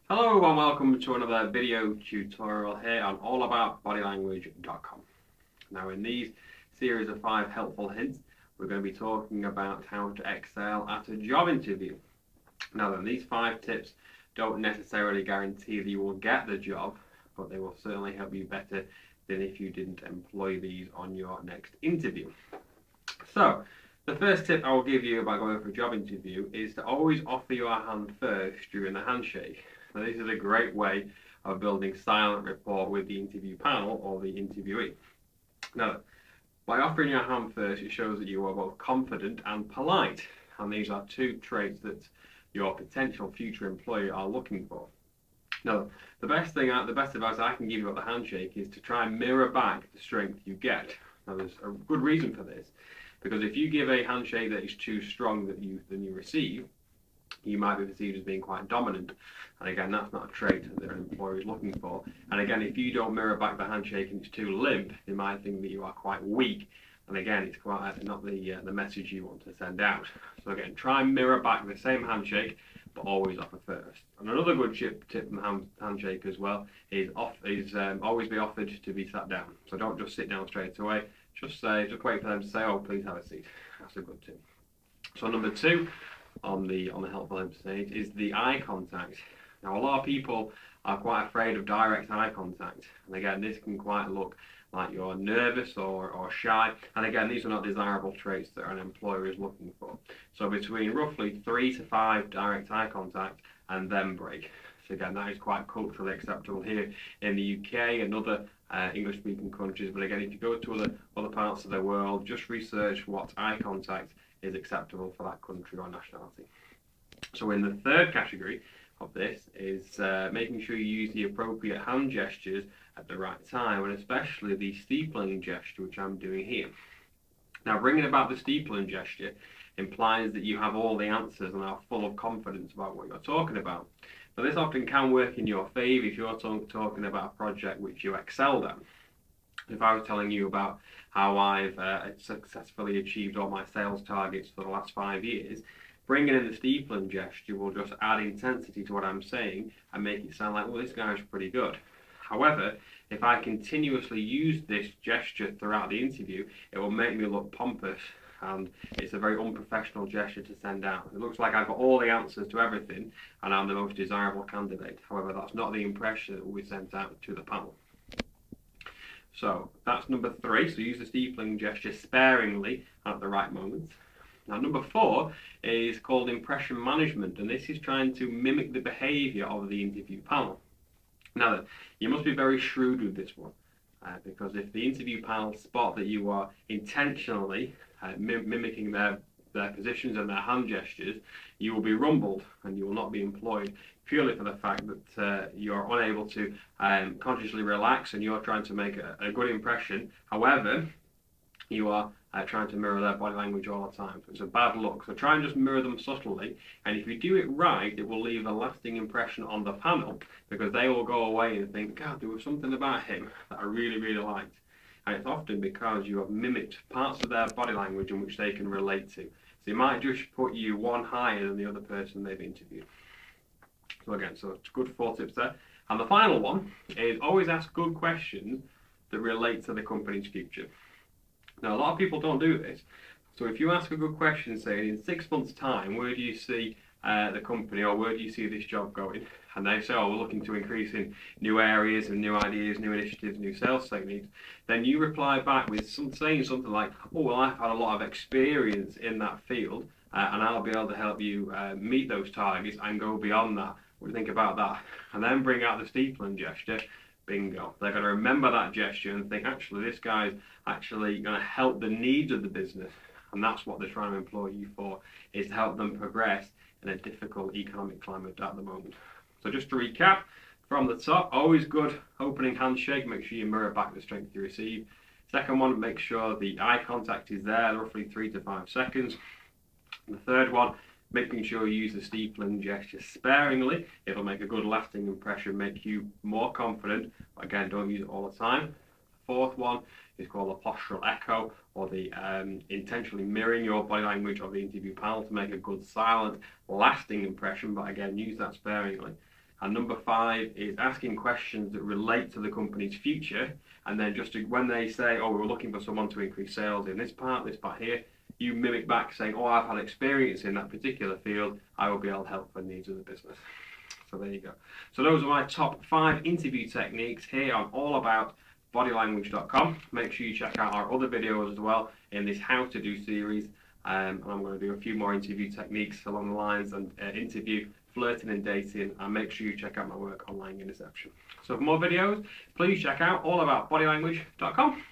Hello and welcome to another video tutorial here on allaboutbodylanguage.com. Now in these series of 5 helpful hints, we're going to be talking about how to excel at a job interview. Now then, these 5 tips don't necessarily guarantee that you will get the job, but they will certainly help you better than if you didn't employ these on your next interview. So, the first tip I will give you about going for a job interview is to always offer your hand first during the handshake. Now, this is a great way of building silent rapport with the interview panel or the interviewee. Now, by offering your hand first, it shows that you are both confident and polite, and these are 2 traits that your potential future employer are looking for. Now, the best advice I can give you about the handshake is to try and mirror back the strength you get. Now, there's a good reason for this, because if you give a handshake that is too strong than you receive, you might be perceived as being quite dominant, and again, that's not a trait that an employer is looking for. And again, if you don't mirror back the handshake and it's too limp, they might think that you are quite weak, and again, it's quite not the message you want to send out. So again, try and mirror back the same handshake, but always offer first. And another good tip from the handshake as well is always be offered to be sat down. So don't just sit down straight away. Just wait for them to say, "Oh, please have a seat." That's a good tip. So number 2 on the helpful hint stage is the eye contact. Now, a lot of people are quite afraid of direct eye contact, and again, this can quite look like you're nervous or shy, and again, these are not desirable traits that an employer is looking for. So between roughly 3 to 5 direct eye contact and then break. So again, that is quite culturally acceptable here in the UK and other English-speaking countries, but again, if you go to other parts of the world, just research what eye contact is acceptable for that country or nationality. So in the third category of this is making sure you use the appropriate hand gestures at the right time, and especially the steepling gesture, which I'm doing here. Now, bringing about the steepling gesture implies that you have all the answers and are full of confidence about what you're talking about. Now, this often can work in your favour if you're talking about a project which you excelled at. If I was telling you about how I've successfully achieved all my sales targets for the last 5 years, bringing in the steepling gesture will just add intensity to what I'm saying and make it sound like, well, this guy's pretty good. However, if I continuously use this gesture throughout the interview, it will make me look pompous, and it's a very unprofessional gesture to send out. It looks like I've got all the answers to everything and I'm the most desirable candidate. However, that's not the impression that will be sent out to the panel. So that's number 3. So use the steepling gesture sparingly at the right moment. Now, number 4 is called impression management, and this is trying to mimic the behaviour of the interview panel. Now, you must be very shrewd with this one, because if the interview panel spot that you are intentionally mimicking their positions and their hand gestures, you will be rumbled and you will not be employed, purely for the fact that you're unable to consciously relax and you're trying to make a good impression. However, you are trying to mirror their body language all the time. So it's a bad look. So try and just mirror them subtly, and if you do it right, it will leave a lasting impression on the panel, because they will go away and think, God, there was something about him that I really, really liked. And it's often because you have mimicked parts of their body language in which they can relate to. So it might just put you one higher than the other person they've interviewed. So again, so it's good 4 tips there. And the final one is always ask good questions that relate to the company's future. Now, a lot of people don't do this. So if you ask a good question, say, in 6 months' time, where do you see the company, or where do you see this job going? And they say, oh, we're looking to increase in new areas and new ideas, new initiatives, new sales techniques. Then you reply back with saying something like, oh, well, I've had a lot of experience in that field, and I'll be able to help you meet those targets and go beyond that. What do you think about that? And then bring out the steepling gesture. Bingo. They're going to remember that gesture and think, actually, this guy's actually going to help the needs of the business. And that's what they're trying to employ you for, is to help them progress in a difficult economic climate at the moment. So just to recap, from the top, always good opening handshake. Make sure you mirror back the strength you receive. Second one, make sure the eye contact is there, roughly 3 to 5 seconds. And the third one, making sure you use the steepling gesture sparingly. It'll make a good lasting impression, make you more confident. But again, don't use it all the time. The fourth one is called a postural echo, or the intentionally mirroring your body language of the interview panel to make a good, silent, lasting impression. But again, use that sparingly. And number 5 is asking questions that relate to the company's future. And then when they say, oh, we're looking for someone to increase sales in this part here, you mimic back saying, oh, I've had experience in that particular field. I will be able to help the needs of the business. So there you go. So those are my top 5 interview techniques here on allaboutbodylanguage.com. Make sure you check out our other videos as well in this how to do series. And I'm going to do a few more interview techniques along the lines and interview, flirting and dating, and make sure you check out my work on Lying in Deception. So for more videos, please check out allaboutbodylanguage.com.